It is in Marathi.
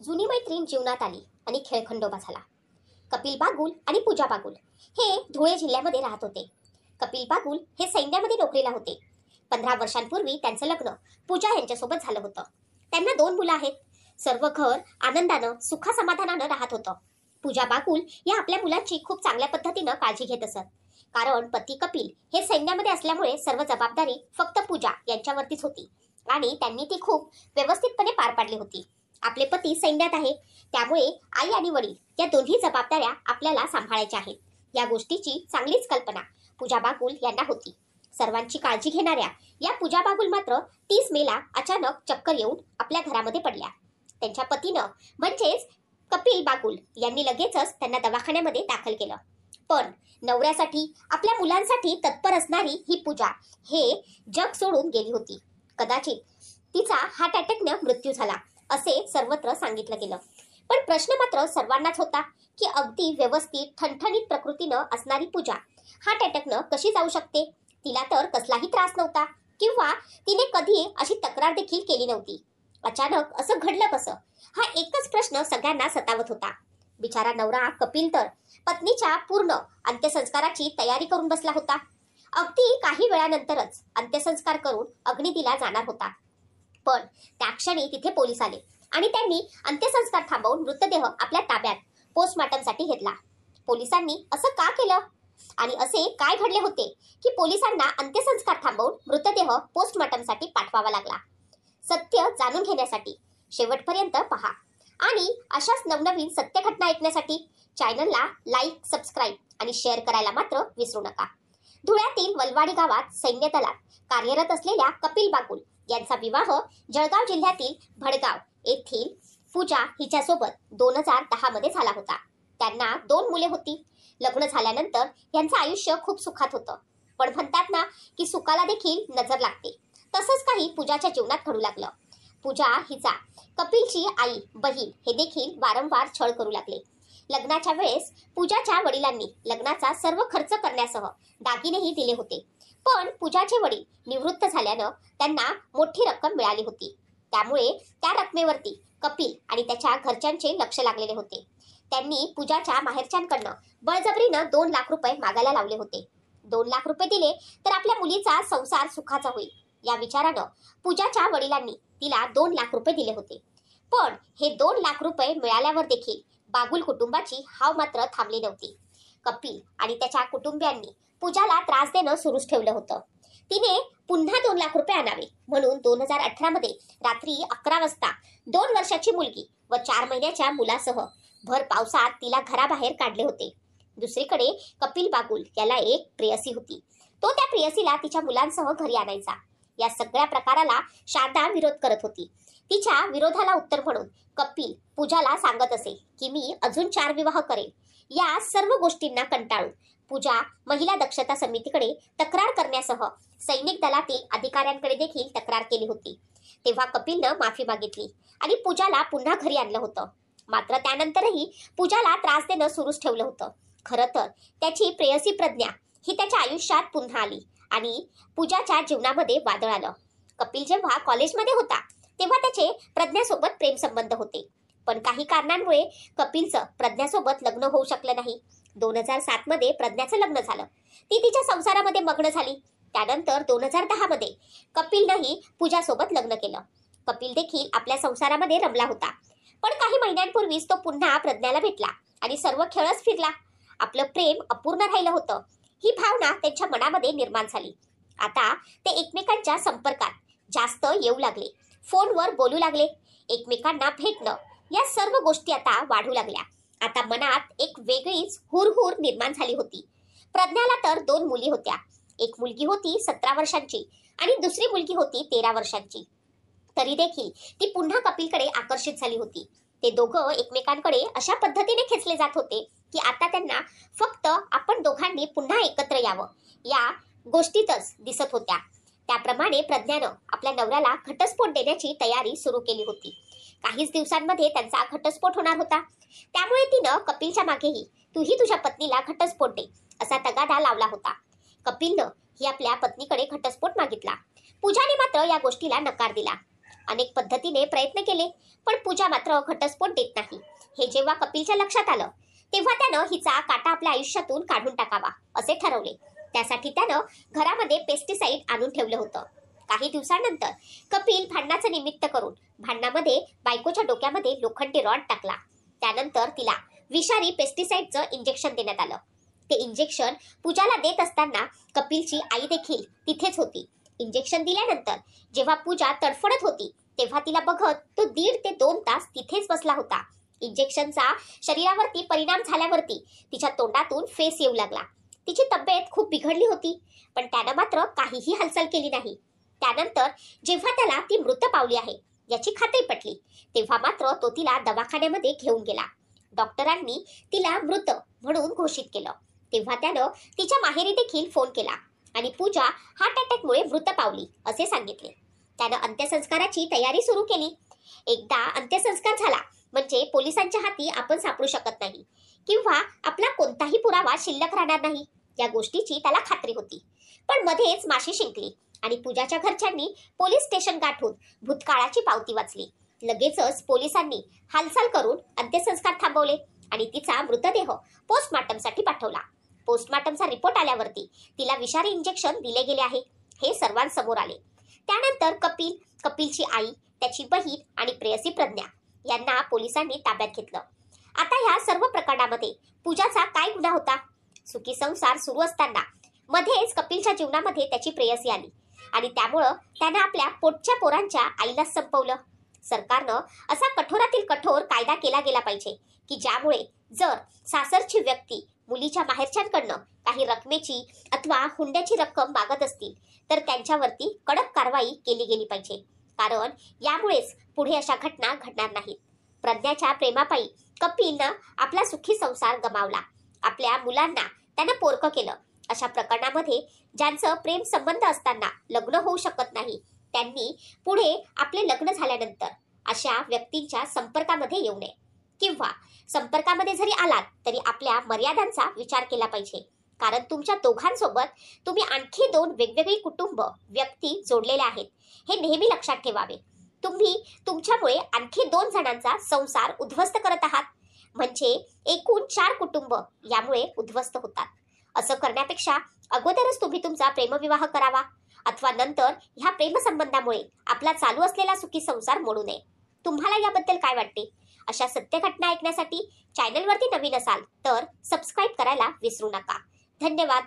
जुनी मैत्रीण जीवनात आली आणि खेळखंडोबा झाला. कपिल बागुल आणि पूजा बागुल हे धुळे जिल्ह्यामध्ये राहत होते. कपिल बागुल हे सैन्यामध्ये नोकरीला होते. 15 वर्षांपूर्वी त्यांचं लग्न पूजा यांच्यासोबत झालं होतं. त्यांना 2 मुलं आहेत. सर्व घर आनंदानं सुखासमाधानानं राहत होतं. पूजा बागुल या आपल्या मुलांची खूप चांगल्या पद्धतीनं काळजी घेत असत. कारण पती कपिल हे सैन्यामध्ये असल्यामुळे सर्व जबाबदारी फक्त पूजा यांच्यावरतीच होती आणि त्यांनी ती खूप व्यवस्थितपणे पार पाडली होती. आपले पती सैन्यात आहे, त्यामुळे आई आणि वडील या दोन्ही जबाबदाऱ्या आपल्याला सांभाळायच्या आहेत. या गोष्टीची चांगलीच कल्पना पूजा बागुल यांना होती. सर्वांची काळजी घेणाऱ्या या पूजा बागुल मात्र 30 मेला अचानक चक्कर येऊन आपल्या घरामध्ये पडल्या. त्यांच्या पतीनं म्हणजेच कपिल बागुल यांनी लगेचच त्यांना दवाखान्यामध्ये दाखल केलं. पण नवऱ्यासाठी आपल्या मुलांसाठी तत्पर असणारी ही पूजा हे जग सोडून गेली होती. कदाचित तिचा हार्ट अटॅकनं मृत्यू झाला असे सर्वत्र सांगितलं गेलं. पण प्रश्न मात्र सर्वांनाच होता की अगदी व्यवस्थित ठणठणीत प्रकृतीनं असणारी पूजा हार्ट अटॅकनं कशी जाऊ शकते. तिला तर कसलाही त्रास नव्हता किंवा तिने कधी अशी तक्रार देखील केली नव्हती. अचानक असं घडलं कसं, हा एकच प्रश्न सगळ्यांना सतावत होता. बिचारा नवरा कपिल तर पत्नीच्या पूर्ण अंत्यसंस्काराची तयारी करून बसला होता. अगदी काही वेळानंतरच अंत्यसंस्कार करून अग्निदिला जाणार होता. पण त्या क्षणी तिथे पोलीस आले आणि त्यांनी अंत्यसंस्कार थांबवून मृतदेह आपल्या ताब्यात पोस्टमॉर्टमसाठी घेतला. पोलिसांनी असं का केलं आणि असे काय घडले होते की पोलिसांना अंत्यसंस्कार थांबवून मृतदेह पोस्टमॉर्टमसाठी पाठवावा लागला? सत्य जाणून घेण्यासाठी शेवटपर्यंत पहा आणि अशाच नवनवीन सत्य घटना ऐकण्यासाठी चॅनलला लाईक, सबस्क्राईब आणि शेअर करायला मात्र विसरू नका. धुळ्यातील वलवाडी गावात सैन्य दलात कार्यरत असलेल्या कपिल बागुल यांचा विवाह जळगाव जिल्ह्यातील भडगाव येथील पूजा हिच्यासोबत 2010 मध्ये झाला होता. त्यांना 2 मुले होती. लग्न झाल्यानंतर यांचं आयुष्य खूप सुखात होतं. पण म्हणतात ना की सुखाला देखील नजर लागते, तसंच काही पूजाच्या जीवनात घडू लागलं. पूजा हिचा कपिलची आई, बहीण हे देखील वारंवार छळ करू लागले. लग्नाच्या वेळेस पूजाच्या वडिलांनी लग्नाचा सर्व खर्च करण्यासह दागिनेही दिले होते. पण पूजाचे वडील निवृत्त झाल्यानं त्यांना मोठी रक्कम मिळाली होती. त्यामुळे त्या रकमेवरती कपिल आणि त्याच्या घरच्यांचे लक्ष लागलेले होते. त्यांनी पूजाच्या माहेरच्यांकडनं बळजबरीनं 2 लाख रुपये मागायला लावले होते. 2 लाख रुपये दिले तर आपल्या मुलीचा संसार सुखाचा होईल या विचारानं पूजाच्या वडिलांनी तिला 2 लाख रुपये दिले होते. पण हे 2 लाख रुपये मिळाल्यावर देखील बागुल कुटुंबाची हाव मात्र थांबली नव्हती. कपिल आणि त्याच्या कुटुंबियांनी पूजाला त्रास देणं सुरूच ठेवलं होतं. तिने पुन्हा 2 लाख रुपये आणावे म्हणून 2018 मध्ये रात्री 11 वाजता 2 वर्षाची मुलगी व 4 महिन्याच्या मुलासह भर पावसात तिला घराबाहेर काढले होते. दुसरीकडे कपिल बागुल याला एक प्रेयसी होती. तो त्या प्रेयसीला तिच्या मुलांसह घरी आणायचा. या सगळ्या प्रकाराला शारदा विरोध करत होती. तिच्या विरोधाला उत्तर म्हणून कपिल पूजाला सांगत असे की मी अजून 4 विवाह करेल. या सर्व गोष्टींना कंटाळून पूजा महिला दक्षता समितीकडे तक्रार करण्यासह सैनिक दलातील अधिकाऱ्यांकडे देखील तक्रार केली होती. तेव्हा कपिलनं माफी मागितली आणि पूजाला पुन्हा घरी आणलं होतं. मात्र त्यानंतरही पूजाला त्रास देणं सुरूच ठेवलं होतं. खरं तर त्याची प्रेयसी प्रज्ञा ही त्याच्या आयुष्यात पुन्हा आली आणि पूजाच्या जीवनामध्ये वादळ आलं. कपिल जेव्हा कॉलेजमध्ये होता तेव्हा त्याचे प्रज्ञासोबत प्रेम संबंध होते. पण काही कारणांमुळे कपिलचं प्रज्ञासोबत लग्न होऊ शकलं नाही. 2007 मध्ये प्रज्ञाचं लग्न झालं. ती तिच्या संसारामध्ये मग्न झाली. त्यानंतर 2010 मध्ये कपिलनंही पूजासोबत लग्न केलं. कपिल देखील आपल्या संसारामध्ये रमला होता. पण काही महिन्यांपूर्वीच तो पुन्हा प्रज्ञाला भेटला आणि सर्व खेळच फिरला. आपलं प्रेम अपूर्ण राहिलं होतं ही भावना त्यांच्या मनामध्ये निर्माण झाली. आता ते एकमेकांच्या संपर्कात जास्त येऊ लागले, फोनवर बोलू लागले, एकमेकांना भेटणं या सर्व गोष्टी आता वाढू लागल्या. आता मनात एक वेगळीच हुरहुर निर्माण झाली होती. प्रज्ञाला तर 2 मुली होत्या. एक मुलगी होती 17 वर्षांची आणि दुसरी मुलगी होती 13 वर्षांची. तरी देखील ती पुन्हा कपिलकडे आकर्षित झाली होती. ते दोघं एकमेकांकडे अशा पद्धतीने खेचले जात होते की आता त्यांना फक्त आपण दोघांनी पुन्हा एकत्र यावं या गोष्टीतच दिसत होत्या. त्याप्रमाणे प्रज्ञानं आपल्या नवऱ्याला घटस्फोट देण्याची तयारी सुरू केली होती. काहीच दिवसांमध्ये त्यांचा घटस्फोट होणार होता. त्यामुळे तिनं कपिलच्या मागेही तूही तुझ्या पत्नीला घटस्फोट दे असा तगादा लावला होता. कपिलनं ही आपल्या पत्नीकडे घटस्फोट मागितला. पूजाने मात्र या गोष्टीला नकार दिला. अनेक पद्धतीने प्रयत्न केले, पण पूजा मात्र घटस्फोट देत नाही. हे जेव्हा कपिलच्या लक्षात आलं तेव्हा त्यानं हिचा काटा आपल्या आयुष्यातून काढून टाकावा असे ठरवले. त्यासाठी त्यानं घरामध्ये पेस्टिसाइड आणून ठेवलं होतं. काही दिवसांनंतर कपिल भांडणाचं निमित्त करून भांडणामध्ये बायकोच्या डोक्यामध्ये लोखंडी रॉड टाकला. त्यानंतर तिला विषारी पेस्टिसाइडचं इंजेक्शन देण्यात आलं. ते इंजेक्शन पूजाला देत असताना कपिलची आई देखील तिथेच होती. इंजेक्शन दिल्यानंतर जेव्हा पूजा तडफडत होती तेव्हा तिला बघत तो 1.5 ते 2 तास तिथेच बसला होता. इंजेक्शनचा शरीरावरती परिणाम झाल्यावरती तिच्या तोंडातून फेस येऊ लागला. तिची तब्येत खूप बिघडली होती, पण त्यानं मात्र काहीही हालचाल केली नाही. त्यानंतर जेव्हा त्याला ती मृत पावली आहे याची खात्री पटली तेव्हा मात्र तो तिला दवाखान्यामध्ये घेऊन गेला. डॉक्टरांनी तिला मृत म्हणून घोषित केलं. तेव्हा त्यानं तिच्या माहेरी देखील फोन केला आणि पूजा हार्ट अटॅकमुळे मृत पावली असे सांगितले. त्यानं अंत्यसंस्काराची तयारी सुरू केली. एकदा अंत्यसंस्कार झाला म्हणजे पोलिसांच्या हाती आपण सापडू शकत नाही किंवा आपला कोणताही पुरावा शिल्लक राहणार नाही या गोष्टीची त्याला खात्री होती. पण मध्येच माशी शिंकली आणि पूजाच्या घरच्यांनी पोलीस स्टेशन गाठून भूतकाळाची पावती वाचली. लगेचच पोलिसांनी हालचाल करून अंत्यसंस्कार थांबवले आणि तिचा मृतदेह पोस्टमॉर्टमसाठी पाठवला. पोस्टमॉर्टमचा रिपोर्ट आल्यावरती तिला विषारी इंजेक्शन दिले गेले आहे हे सर्वांसमोर आले. त्यानंतर कपिलची आई, त्याची बहीण आणि प्रेयसी प्रज्ञा यांना पोलिसांनी ताब्यात घेतलं. आता ह्या सर्व प्रकरणामध्ये पूजाचा काय गुन्हा होता? सुखी संसार सुरू असताना मध्येच कपिलच्या जीवनामध्ये त्याची प्रेयसी आली आणि त्यामुळं त्यानं आपल्या पोटच्या पोरांच्या आईला संपवलं. सरकारनं असा कठोरातील कठोर कायदा केला गेला पाहिजे की ज्यामुळे जर सासरची व्यक्ती मुलीच्या माहेरच्यांकडनं काही रकमेची अथवा हुंड्याची रक्कम मागत असतील तर त्यांच्यावरती कडक कारवाई केली गेली पाहिजे, कारण यामुळेच पुढे अशा घटना घडणार नाहीत. प्रज्ञाच्या प्रेमापायी कपिलनं आपला सुखी संसार गमावला. आपल्या मुलांना त्यानं पोरकं केलं. अशा प्रकरणामध्ये ज्यांचं प्रेम संबंध असताना लग्न होऊ शकत नाही त्यांनी पुढे आपले लग्न झाल्यानंतर अशा व्यक्तींच्या संपर्कामध्ये येऊ नये किंवा संपर्कामध्ये जरी आलात तरी आपल्या मर्यादांचा विचार केला पाहिजे, कारण तुमच्या दोघांसोबत तुम्ही आणखी 2 वेगवेगळी कुटुंब व्यक्ती जोडलेल्या आहेत हे नेहमी लक्षात ठेवावे. तुम्ही तुमच्यामुळे आणखी 2 जणांचा संसार उद्ध्वस्त करत आहात, म्हणजे एकूण 4 कुटुंब यामुळे उद्ध्वस्त होतात. असं करण्यापेक्षा अगोदरच तुम्ही तुमचा प्रेमविवाह करावा अथवा नंतर ह्या प्रेमसंबंधामुळे आपला चालू असलेला सुखी संसार मोडू नये. तुम्हाला याबद्दल काय वाटते? अशा सत्य घटना ऐकण्यासाठी चॅनलवरती नवीन असाल तर सबस्क्राईब करायला विसरू नका. धन्यवाद.